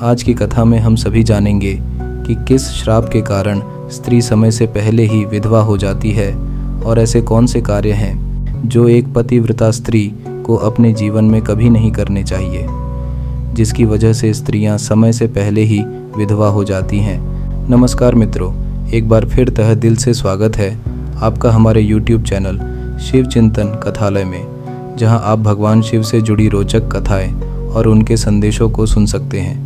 आज की कथा में हम सभी जानेंगे कि किस श्राप के कारण स्त्री समय से पहले ही विधवा हो जाती है और ऐसे कौन से कार्य हैं जो एक पतिव्रता स्त्री को अपने जीवन में कभी नहीं करने चाहिए, जिसकी वजह से स्त्रियां समय से पहले ही विधवा हो जाती हैं। नमस्कार मित्रों, एक बार फिर तहे दिल से स्वागत है आपका हमारे YouTube चैनल शिव चिंतन कथालय में, जहां आप भगवान शिव से जुड़ी रोचक कथाएं और उनके संदेशों को सुन सकते हैं।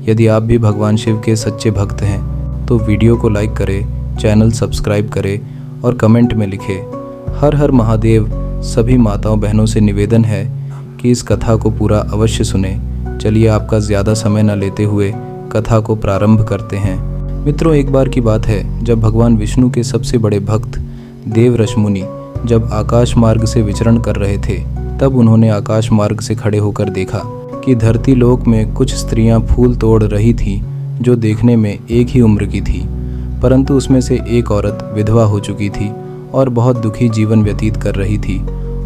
यदि आप भी भगवान शिव के सच्चे भक्त हैं तो वीडियो को लाइक करें, चैनल सब्सक्राइब करें और कमेंट में लिखें हर हर महादेव। सभी माताओं बहनों से निवेदन है कि इस कथा को पूरा अवश्य सुने। चलिए आपका ज़्यादा समय न लेते हुए कथा को प्रारंभ करते हैं। मित्रों, एक बार की बात है जब भगवान विष्णु के सबसे बड़े भक्त देवर्षि मुनि जब आकाश मार्ग से विचरण कर रहे थे, तब उन्होंने आकाश मार्ग से खड़े होकर देखा कि धरती लोक में कुछ स्त्रियां फूल तोड़ रही थीं जो देखने में एक ही उम्र की थी, परंतु उसमें से एक औरत विधवा हो चुकी थी और बहुत दुखी जीवन व्यतीत कर रही थी,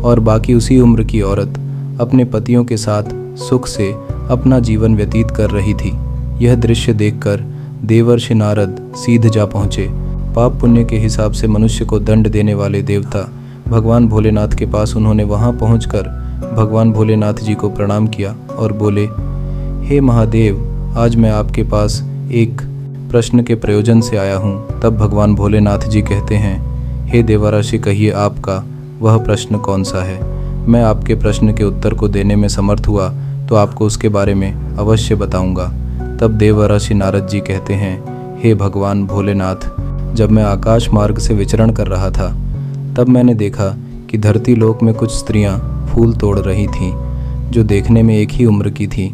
और बाकी उसी उम्र की औरत अपने पतियों के साथ सुख से अपना जीवन व्यतीत कर रही थी। यह दृश्य देखकर देवर्षि नारद सीध जा पहुँचे। पाप पुण्य के हिसाब से मनुष्य को दंड देने वाले देवता भगवान भोलेनाथ के पास उन्होंने वहां पहुंचकर भगवान भोलेनाथ जी को प्रणाम किया और बोले, हे महादेव, आज मैं आपके पास एक प्रश्न के प्रयोजन से आया हूं। तब भगवान भोलेनाथ जी कहते हैं, हे देवर्षि, कहिए आपका वह प्रश्न कौन सा है। मैं आपके प्रश्न के उत्तर को देने में समर्थ हुआ तो आपको उसके बारे में अवश्य बताऊंगा। तब देवर्षि नारद जी कहते हैं, हे भगवान भोलेनाथ, जब मैं आकाश मार्ग से विचरण कर रहा था तब मैंने देखा कि धरती लोक में कुछ स्त्रियां फूल तोड़ रही थीं जो देखने में एक ही उम्र की थीं,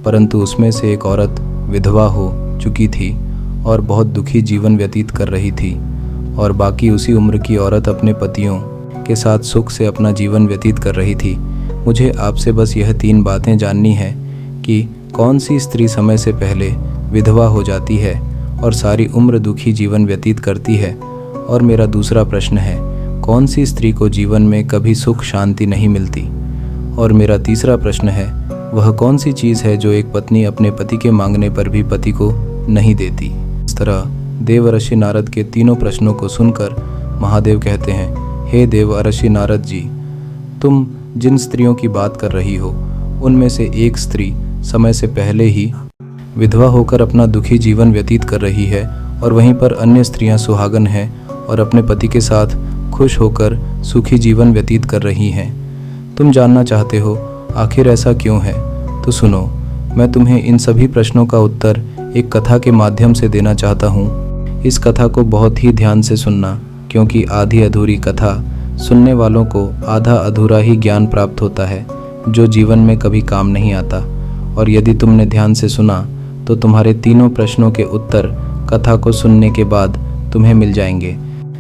परंतु उसमें से एक औरत विधवा हो चुकी थी और बहुत दुखी जीवन व्यतीत कर रही थी, और बाकी उसी उम्र की औरत अपने पतियों के साथ सुख से अपना जीवन व्यतीत कर रही थी। मुझे आपसे बस यह 3 बातें जाननी है कि कौन सी स्त्री समय से पहले विधवा हो जाती है और सारी उम्र दुखी जीवन व्यतीत करती है, और मेरा दूसरा प्रश्न है, कौन सी स्त्री को जीवन में कभी सुख शांति नहीं मिलती, और मेरा तीसरा प्रश्न है, वह कौन सी चीज़ है जो एक पत्नी अपने पति के मांगने पर भी पति को नहीं देती। इस तरह देवर्षि नारद के तीनों प्रश्नों को सुनकर महादेव कहते हैं, हे देवर्षि नारद जी, तुम जिन स्त्रियों की बात कर रही हो उनमें से एक स्त्री समय से पहले ही विधवा होकर अपना दुखी जीवन व्यतीत कर रही है, और वहीं पर अन्य स्त्रियां सुहागन हैं और अपने पति के साथ खुश होकर सुखी जीवन व्यतीत कर रही हैं। तुम जानना चाहते हो आखिर ऐसा क्यों है, तो सुनो, मैं तुम्हें इन सभी प्रश्नों का उत्तर एक कथा के माध्यम से देना चाहता हूँ। इस कथा को बहुत ही ध्यान से सुनना, क्योंकि आधी अधूरी कथा सुनने वालों को आधा अधूरा ही ज्ञान प्राप्त होता है जो जीवन में कभी काम नहीं आता। और यदि तुमने ध्यान से सुना तो तुम्हारे तीनों प्रश्नों के उत्तर कथा को सुनने के बाद तुम्हें मिल जाएंगे।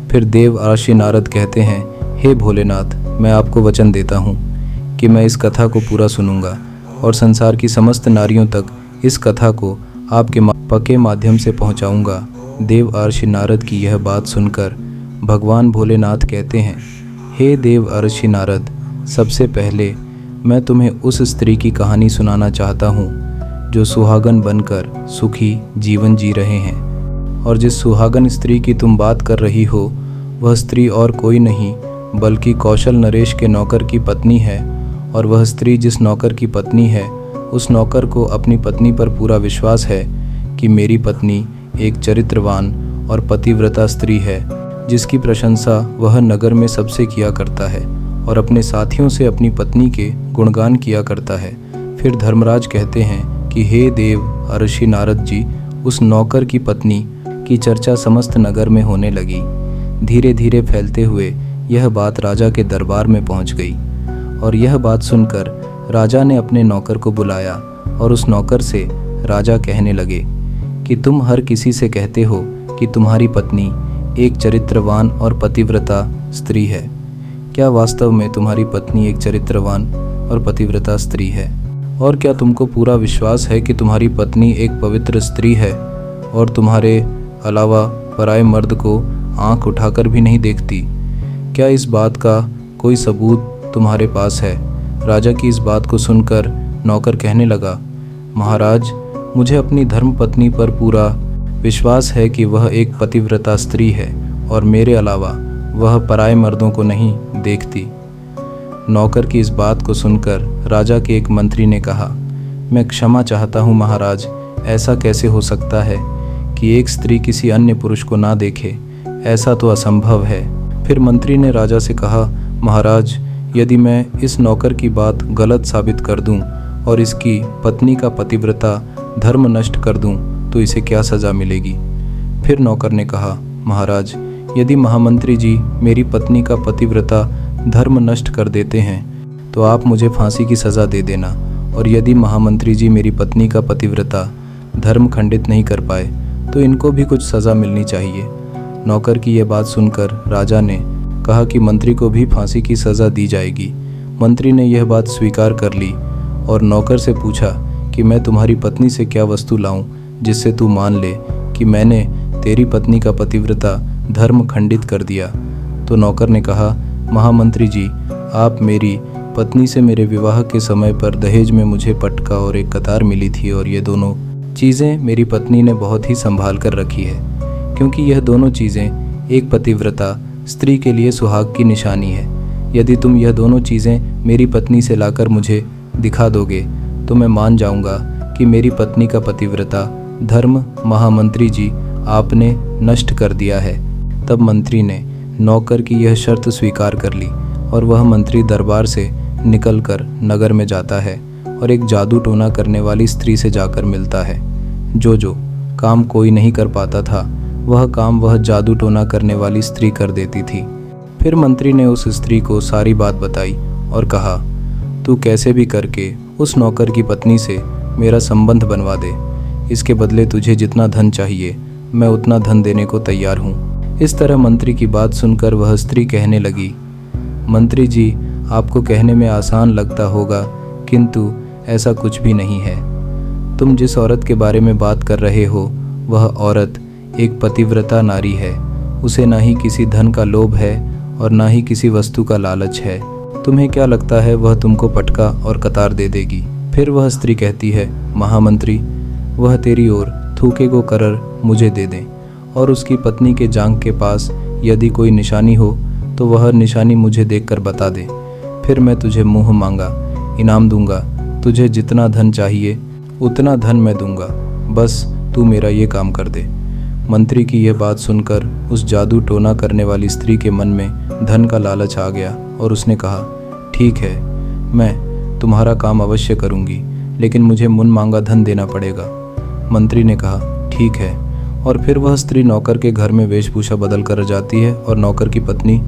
फिर देवर्षि नारद कहते हैं, हे भोलेनाथ, मैं आपको वचन देता हूँ कि मैं इस कथा को पूरा सुनूंगा और संसार की समस्त नारियों तक इस कथा को आपके पक्के माध्यम से पहुँचाऊँगा। देवर्षि नारद की यह बात सुनकर भगवान भोलेनाथ कहते हैं, हे देवर्षि नारद, सबसे पहले मैं तुम्हें उस स्त्री की कहानी सुनाना चाहता हूँ जो सुहागन बनकर सुखी जीवन जी रहे हैं। और जिस सुहागन स्त्री की तुम बात कर रही हो वह स्त्री और कोई नहीं बल्कि कौशल नरेश के नौकर की पत्नी है। और वह स्त्री जिस नौकर की पत्नी है, उस नौकर को अपनी पत्नी पर पूरा विश्वास है कि मेरी पत्नी एक चरित्रवान और पतिव्रता स्त्री है, जिसकी प्रशंसा वह नगर में सबसे किया करता है और अपने साथियों से अपनी पत्नी के गुणगान किया करता है। फिर धर्मराज कहते हैं कि हे देवर्षि नारद जी, उस नौकर की पत्नी की चर्चा समस्त नगर में होने लगी। धीरे धीरे फैलते हुए यह बात राजा के दरबार में पहुंच गई, और यह बात सुनकर राजा ने अपने नौकर को बुलाया और उस नौकर से राजा कहने लगे कि तुम हर किसी से कहते हो कि तुम्हारी पत्नी एक चरित्रवान और पतिव्रता स्त्री है। क्या वास्तव में तुम्हारी पत्नी एक चरित्रवान और पतिव्रता स्त्री है? और क्या तुमको पूरा विश्वास है कि तुम्हारी पत्नी एक पवित्र स्त्री है और तुम्हारे अलावा पराये मर्द को आंख उठाकर भी नहीं देखती? क्या इस बात का कोई सबूत तुम्हारे पास है? राजा की इस बात को सुनकर नौकर कहने लगा, महाराज, मुझे अपनी धर्मपत्नी पर पूरा विश्वास है कि वह एक पतिव्रता स्त्री है और मेरे अलावा वह पराये मर्दों को नहीं देखती। नौकर की इस बात को सुनकर राजा के एक मंत्री ने कहा, मैं क्षमा चाहता हूँ महाराज, ऐसा कैसे हो सकता है कि एक स्त्री किसी अन्य पुरुष को ना देखे? ऐसा तो असंभव है। फिर मंत्री ने राजा से कहा, महाराज, यदि मैं इस नौकर की बात गलत साबित कर दूं और इसकी पत्नी का पतिव्रता धर्म नष्ट कर दूं तो इसे क्या सज़ा मिलेगी? फिर नौकर ने कहा, महाराज, यदि महामंत्री जी मेरी पत्नी का पतिव्रता धर्म नष्ट कर देते हैं तो आप मुझे फांसी की सज़ा दे देना, और यदि महामंत्री जी मेरी पत्नी का पतिव्रता धर्म खंडित नहीं कर पाए तो इनको भी कुछ सज़ा मिलनी चाहिए। नौकर की यह बात सुनकर राजा ने कहा कि मंत्री को भी फांसी की सज़ा दी जाएगी। मंत्री ने यह बात स्वीकार कर ली और नौकर से पूछा कि मैं तुम्हारी पत्नी से क्या वस्तु लाऊं जिससे तू मान ले कि मैंने तेरी पत्नी का पतिव्रता धर्म खंडित कर दिया। तो नौकर ने कहा, महामंत्री जी, आप मेरी पत्नी से मेरे विवाह के समय पर दहेज में मुझे पटका और एक कतार मिली थी, और ये दोनों चीज़ें मेरी पत्नी ने बहुत ही संभाल कर रखी है, क्योंकि यह दोनों चीज़ें एक पतिव्रता स्त्री के लिए सुहाग की निशानी है। यदि तुम यह दोनों चीज़ें मेरी पत्नी से लाकर मुझे दिखा दोगे तो मैं मान जाऊंगा कि मेरी पत्नी का पतिव्रता धर्म महामंत्री जी आपने नष्ट कर दिया है। तब मंत्री ने नौकर की यह शर्त स्वीकार कर ली और वह मंत्री दरबार से निकलकर नगर में जाता है और एक जादू टोना करने वाली स्त्री से जाकर मिलता है। जो काम कोई नहीं कर पाता था वह काम वह जादू टोना करने वाली स्त्री कर देती थी। फिर मंत्री ने उस स्त्री को सारी बात बताई और कहा, तू कैसे भी करके उस नौकर की पत्नी से मेरा संबंध बनवा दे। इसके बदले तुझे जितना धन चाहिए मैं उतना धन देने को तैयार हूँ। इस तरह मंत्री की बात सुनकर वह स्त्री कहने लगी, मंत्री जी, आपको कहने में आसान लगता होगा किंतु ऐसा कुछ भी नहीं है। तुम जिस औरत के बारे में बात कर रहे हो वह औरत एक पतिव्रता नारी है। उसे ना ही किसी धन का लोभ है और ना ही किसी वस्तु का लालच है। तुम्हें क्या लगता है वह तुमको पटका और कतार दे देगी? फिर वह स्त्री कहती है, महामंत्री, वह तेरी ओर थूके को करर मुझे दे दें और उसकी पत्नी के जांघ के पास यदि कोई निशानी हो तो वह निशानी मुझे देखकर बता दे। फिर मैं तुझे मुँह मांगा इनाम दूंगा। तुझे जितना धन चाहिए उतना धन मैं दूंगा, बस तू मेरा ये काम कर दे। मंत्री की यह बात सुनकर उस जादू टोना करने वाली स्त्री के मन में धन का लालच आ गया और उसने कहा, ठीक है, मैं तुम्हारा काम अवश्य करूंगी, लेकिन मुझे मुन मांगा धन देना पड़ेगा। मंत्री ने कहा, ठीक है, और फिर वह स्त्री नौकर के घर में वेशभूषा बदल कर जाती है और नौकर की पत्नी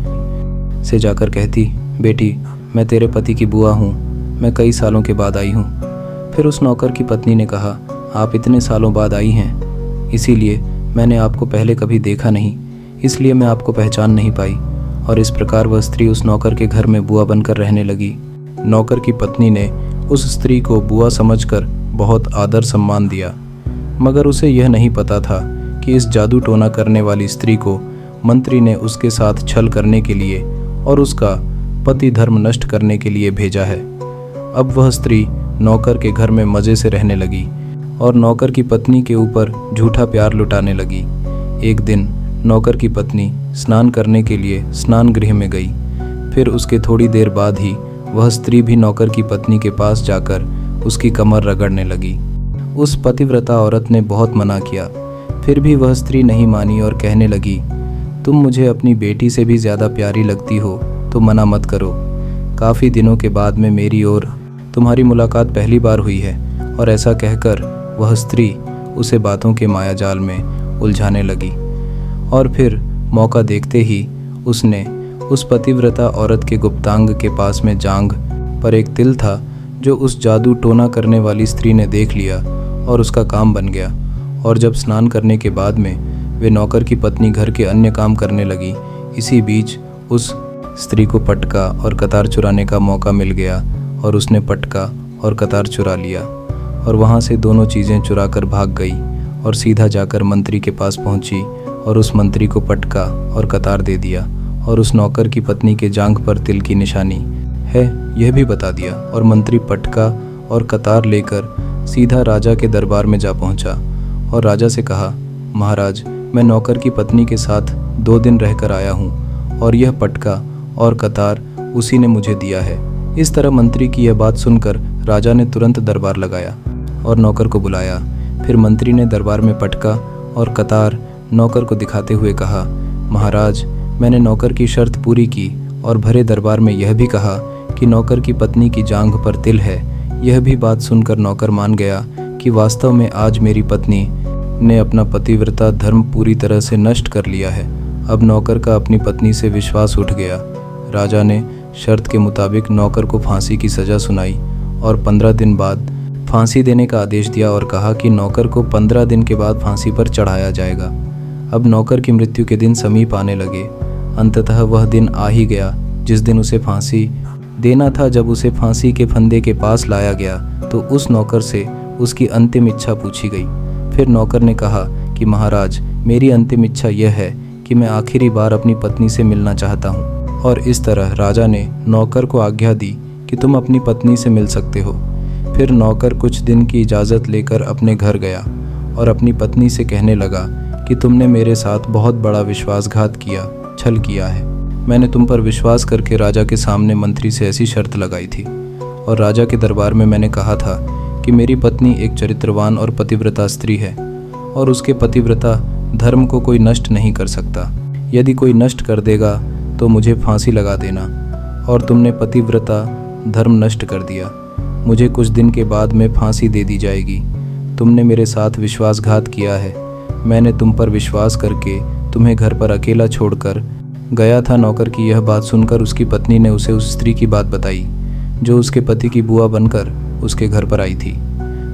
से जाकर कहती, बेटी, मैं तेरे पति की बुआ हूँ, मैं कई सालों के बाद आई हूँ। फिर उस नौकर की पत्नी ने कहा, आप इतने सालों बाद आई हैं, इसीलिए मैंने आपको पहले कभी देखा नहीं, इसलिए मैं आपको पहचान नहीं पाई। और इस प्रकार वह स्त्री उस नौकर के घर में बुआ बनकर रहने लगी। नौकर की पत्नी ने उस स्त्री को बुआ समझकर बहुत आदर सम्मान दिया, मगर उसे यह नहीं पता था कि इस जादू टोना करने वाली स्त्री को मंत्री ने उसके साथ छल करने के लिए और उसका पति धर्म नष्ट करने के लिए भेजा है। अब वह स्त्री नौकर के घर में मज़े से रहने लगी और नौकर की पत्नी के ऊपर झूठा प्यार लुटाने लगी। एक दिन नौकर की पत्नी स्नान करने के लिए स्नान गृह में गई। फिर उसके थोड़ी देर बाद ही वह स्त्री भी नौकर की पत्नी के पास जाकर उसकी कमर रगड़ने लगी। उस पतिव्रता औरत ने बहुत मना किया, फिर भी वह स्त्री नहीं मानी और कहने लगी, तुम मुझे अपनी बेटी से भी ज़्यादा प्यारी लगती हो तो मना मत करो। काफ़ी दिनों के बाद में मेरी और तुम्हारी मुलाकात पहली बार हुई है। और ऐसा कहकर वह स्त्री उसे बातों के मायाजाल में उलझाने लगी। और फिर मौका देखते ही उसने उस पतिव्रता औरत के गुप्तांग के पास में जांघ पर एक तिल था जो उस जादू टोना करने वाली स्त्री ने देख लिया और उसका काम बन गया। और जब स्नान करने के बाद में वे नौकर की पत्नी घर के अन्य काम करने लगी, इसी बीच उस स्त्री को पटका और कतार चुराने का मौका मिल गया और उसने पटका और कतार चुरा लिया और वहाँ से दोनों चीज़ें चुरा कर भाग गई और सीधा जाकर मंत्री के पास पहुँची और उस मंत्री को पटका और कतार दे दिया और उस नौकर की पत्नी के जांघ पर तिल की निशानी है यह भी बता दिया। और मंत्री पटका और कतार लेकर सीधा राजा के दरबार में जा पहुंचा और राजा से कहा, महाराज, मैं नौकर की पत्नी के साथ 2 दिन रहकर आया हूँ और यह पटका और कतार उसी ने मुझे दिया है। इस तरह मंत्री की यह बात सुनकर राजा ने तुरंत दरबार लगाया और नौकर को बुलाया। फिर मंत्री ने दरबार में पटका और कतार नौकर को दिखाते हुए कहा, महाराज, मैंने नौकर की शर्त पूरी की और भरे दरबार में यह भी कहा कि नौकर की पत्नी की जांघ पर तिल है। यह भी बात सुनकर नौकर मान गया कि वास्तव में आज मेरी पत्नी ने अपना पतिव्रता धर्म पूरी तरह से नष्ट कर लिया है। अब नौकर का अपनी पत्नी से विश्वास उठ गया। राजा ने शर्त के मुताबिक नौकर को फांसी की सज़ा सुनाई और 15 दिन बाद फांसी देने का आदेश दिया और कहा कि नौकर को 15 दिन के बाद फांसी पर चढ़ाया जाएगा। अब नौकर की मृत्यु के दिन समीप आने लगे। अंततः वह दिन आ ही गया जिस दिन उसे फांसी देना था। जब उसे फांसी के फंदे के पास लाया गया तो उस नौकर से उसकी अंतिम इच्छा पूछी गई। फिर नौकर ने कहा कि महाराज, मेरी अंतिम इच्छा यह है कि मैं आखिरी बार अपनी पत्नी से मिलना चाहता हूँ। और इस तरह राजा ने नौकर को आज्ञा दी कि तुम अपनी पत्नी से मिल सकते हो। फिर नौकर कुछ दिन की इजाज़त लेकर अपने घर गया और अपनी पत्नी से कहने लगा कि तुमने मेरे साथ बहुत बड़ा विश्वासघात किया, छल किया है। मैंने तुम पर विश्वास करके राजा के सामने मंत्री से ऐसी शर्त लगाई थी और राजा के दरबार में मैंने कहा था कि मेरी पत्नी एक चरित्रवान और पतिव्रता स्त्री है और उसके पतिव्रता धर्म को कोई नष्ट नहीं कर सकता। यदि कोई नष्ट कर देगा तो मुझे फांसी लगा देना। और तुमने पतिव्रता धर्म नष्ट कर दिया। मुझे कुछ दिन के बाद में फांसी दे दी जाएगी। तुमने मेरे साथ विश्वासघात किया है। मैंने तुम पर विश्वास करके तुम्हें घर पर अकेला छोड़कर गया था। नौकर की यह बात सुनकर उसकी पत्नी ने उसे उस स्त्री की बात बताई जो उसके पति की बुआ बनकर उसके घर पर आई थी।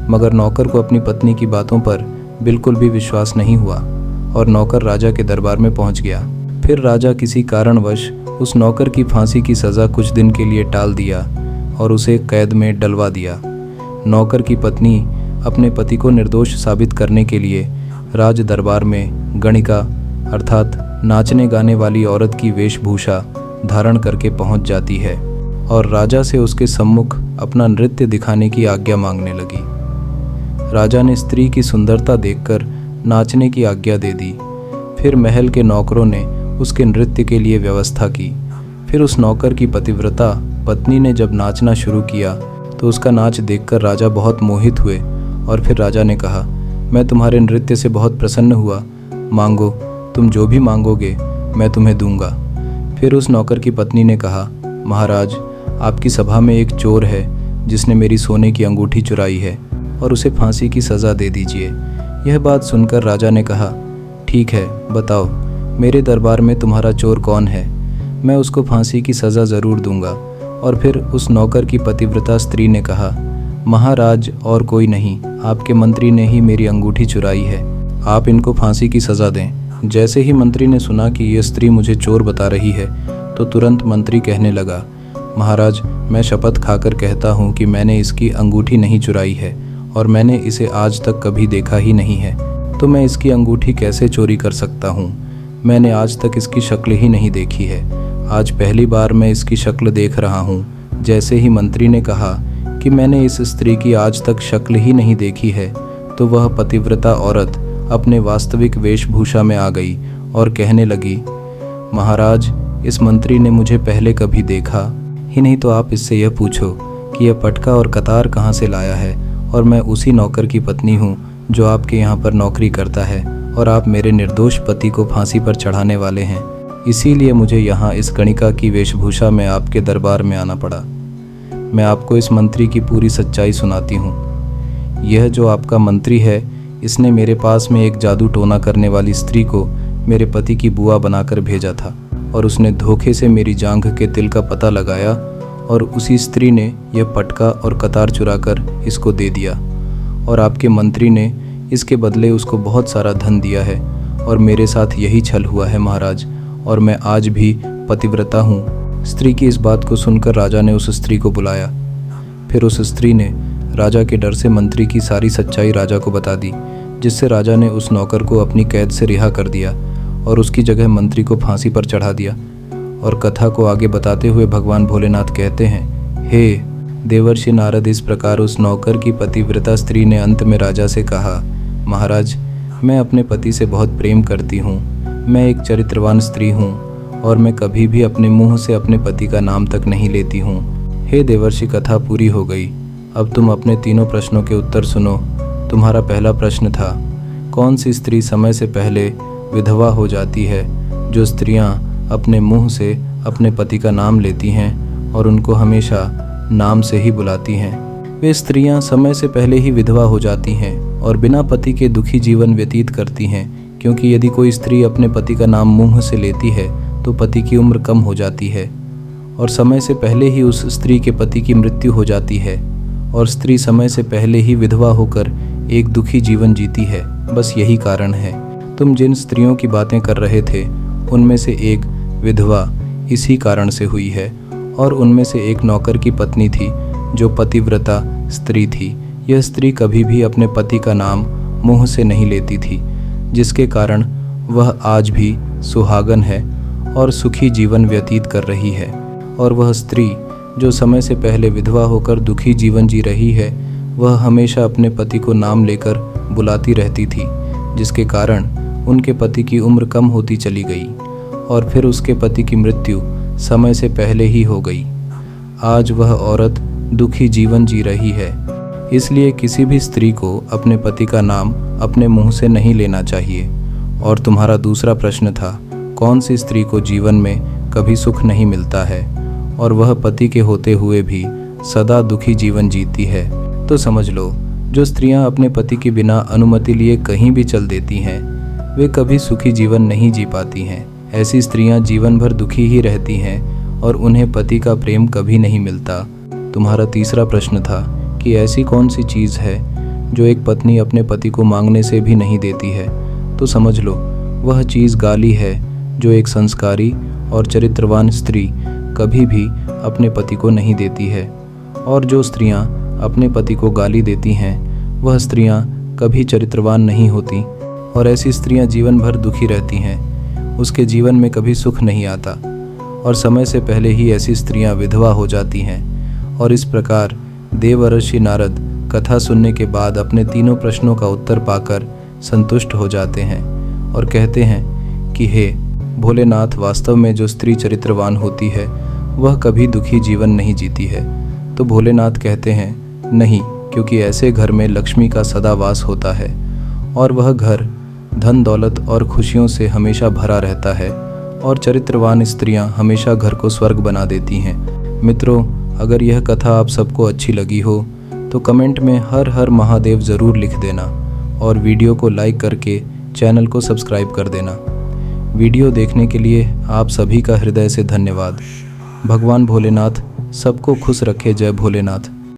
मगर नौकर को अपनी पत्नी की बातों पर बिल्कुल भी विश्वास नहीं हुआ और नौकर राजा के दरबार में पहुंच गया। फिर राजा किसी कारणवश उस नौकर की फांसी की सज़ा कुछ दिन के लिए टाल दिया और उसे कैद में डलवा दिया। नौकर की पत्नी अपने पति को निर्दोष साबित करने के लिए राज दरबार में गणिका अर्थात नाचने गाने वाली औरत की वेशभूषा धारण करके पहुंच जाती है और राजा से उसके सम्मुख अपना नृत्य दिखाने की आज्ञा मांगने लगी। राजा ने स्त्री की सुंदरता देखकर नाचने की आज्ञा दे दी। फिर महल के नौकरों ने उसके नृत्य के लिए व्यवस्था की। फिर उस नौकर की पतिव्रता पत्नी ने जब नाचना शुरू किया तो उसका नाच देखकर राजा बहुत मोहित हुए और फिर राजा ने कहा, मैं तुम्हारे नृत्य से बहुत प्रसन्न हुआ। मांगो, तुम जो भी मांगोगे मैं तुम्हें दूंगा। फिर उस नौकर की पत्नी ने कहा, महाराज, आपकी सभा में एक चोर है जिसने मेरी सोने की अंगूठी चुराई है और उसे फांसी की सज़ा दे दीजिए। यह बात सुनकर राजा ने कहा, ठीक है, बताओ मेरे दरबार में तुम्हारा चोर कौन है, मैं उसको फांसी की सज़ा ज़रूर दूंगा। और फिर उस नौकर की पतिव्रता स्त्री ने कहा, महाराज, और कोई नहीं, आपके मंत्री ने ही मेरी अंगूठी चुराई है, आप इनको फांसी की सज़ा दें। जैसे ही मंत्री ने सुना कि यह स्त्री मुझे चोर बता रही है तो तुरंत मंत्री कहने लगा, महाराज, मैं शपथ खाकर कहता हूँ कि मैंने इसकी अंगूठी नहीं चुराई है और मैंने इसे आज तक कभी देखा ही नहीं है, तो मैं इसकी अंगूठी कैसे चोरी कर सकता हूँ। मैंने आज तक इसकी शक्ल ही नहीं देखी है, आज पहली बार मैं इसकी शक्ल देख रहा हूँ। जैसे ही मंत्री ने कहा कि मैंने इस स्त्री की आज तक शक्ल ही नहीं देखी है तो वह पतिव्रता औरत अपने वास्तविक वेशभूषा में आ गई और कहने लगी, महाराज, इस मंत्री ने मुझे पहले कभी देखा ही नहीं, तो आप इससे यह पूछो कि यह पटका और कतार कहाँ से लाया है और मैं उसी नौकर की पत्नी हूँ जो आपके यहाँ पर नौकरी करता है और आप मेरे निर्दोष पति को फांसी पर चढ़ाने वाले हैं। इसीलिए मुझे यहाँ इस गणिका की वेशभूषा में आपके दरबार में आना पड़ा। मैं आपको इस मंत्री की पूरी सच्चाई सुनाती हूँ। यह जो आपका मंत्री है, इसने मेरे पास में एक जादू टोना करने वाली स्त्री को मेरे पति की बुआ बनाकर भेजा था और उसने धोखे से मेरी जांघ के तिल का पता लगाया और उसी स्त्री ने यह पटका और कतार चुराकर इसको दे दिया और आपके मंत्री ने इसके बदले उसको बहुत सारा धन दिया है और मेरे साथ यही छल हुआ है महाराज, और मैं आज भी पतिव्रता हूँ। स्त्री की इस बात को सुनकर राजा ने उस स्त्री को बुलाया। फिर उस स्त्री ने राजा के डर से मंत्री की सारी सच्चाई राजा को बता दी, जिससे राजा ने उस नौकर को अपनी कैद से रिहा कर दिया और उसकी जगह मंत्री को फांसी पर चढ़ा दिया। और कथा को आगे बताते हुए भगवान भोलेनाथ कहते हैं, हे देवर्षि नारद इस प्रकार उस नौकर की पतिव्रता स्त्री ने अंत में राजा से कहा, महाराज, मैं अपने पति से बहुत प्रेम करती हूँ। मैं एक चरित्रवान स्त्री हूँ और मैं कभी भी अपने मुंह से अपने पति का नाम तक नहीं लेती हूँ। हे देवर्षि, कथा पूरी हो गई। अब तुम अपने तीनों प्रश्नों के उत्तर सुनो। तुम्हारा पहला प्रश्न था, कौन सी स्त्री समय से पहले विधवा हो जाती है? जो स्त्रियां अपने मुंह से अपने पति का नाम लेती हैं और उनको हमेशा नाम से ही बुलाती हैं, वे स्त्रियां समय से पहले ही विधवा हो जाती हैं और बिना पति के दुखी जीवन व्यतीत करती हैं। क्योंकि यदि कोई स्त्री अपने पति का नाम मुंह से लेती है तो पति की उम्र कम हो जाती है और समय से पहले ही उस स्त्री के पति की मृत्यु हो जाती है और स्त्री समय से पहले ही विधवा होकर एक दुखी जीवन जीती है। बस यही कारण है। तुम जिन स्त्रियों की बातें कर रहे थे उनमें से एक विधवा इसी कारण से हुई है और उनमें से एक नौकर की पत्नी थी जो पतिव्रता स्त्री थी। यह स्त्री कभी भी अपने पति का नाम मुंह से नहीं लेती थी, जिसके कारण वह आज भी सुहागन है और सुखी जीवन व्यतीत कर रही है। और वह स्त्री जो समय से पहले विधवा होकर दुखी जीवन जी रही है, वह हमेशा अपने पति को नाम लेकर बुलाती रहती थी, जिसके कारण उनके पति की उम्र कम होती चली गई और फिर उसके पति की मृत्यु समय से पहले ही हो गई। आज वह औरत दुखी जीवन जी रही है। इसलिए किसी भी स्त्री को अपने पति का नाम अपने मुंह से नहीं लेना चाहिए। और तुम्हारा दूसरा प्रश्न था, कौन सी स्त्री को जीवन में कभी सुख नहीं मिलता है और वह पति के होते हुए भी सदा दुखी जीवन जीती है? तो समझ लो, जो स्त्रियां अपने पति के बिना अनुमति लिए कहीं भी चल देती हैं, वे कभी सुखी जीवन नहीं जी पाती हैं। ऐसी स्त्रियां जीवन भर दुखी ही रहती हैं और उन्हें पति का प्रेम कभी नहीं मिलता। तुम्हारा तीसरा प्रश्न था कि ऐसी कौन सी चीज़ है जो एक पत्नी अपने पति को मांगने से भी नहीं देती है? तो समझ लो, वह चीज़ गाली है जो एक संस्कारी और चरित्रवान स्त्री कभी भी अपने पति को नहीं देती है। और जो स्त्रियां अपने पति को गाली देती हैं, वह स्त्रियां कभी चरित्रवान नहीं होती और ऐसी स्त्रियां जीवन भर दुखी रहती हैं। उसके जीवन में कभी सुख नहीं आता और समय से पहले ही ऐसी स्त्रियां विधवा हो जाती हैं। और इस प्रकार देवर्षि नारद कथा सुनने के बाद अपने तीनों प्रश्नों का उत्तर पाकर संतुष्ट हो जाते हैं और कहते हैं कि हे भोलेनाथ, वास्तव में जो स्त्री चरित्रवान होती है वह कभी दुखी जीवन नहीं जीती है। तो भोलेनाथ कहते हैं, नहीं, क्योंकि ऐसे घर में लक्ष्मी का सदा वास होता है और वह घर धन दौलत और खुशियों से हमेशा भरा रहता है और चरित्रवान स्त्रियां हमेशा घर को स्वर्ग बना देती हैं। मित्रों, अगर यह कथा आप सबको अच्छी लगी हो तो कमेंट में हर हर महादेव ज़रूर लिख देना और वीडियो को लाइक करके चैनल को सब्सक्राइब कर देना। वीडियो देखने के लिए आप सभी का हृदय से धन्यवाद। भगवान भोलेनाथ सबको खुश रखे। जय भोलेनाथ।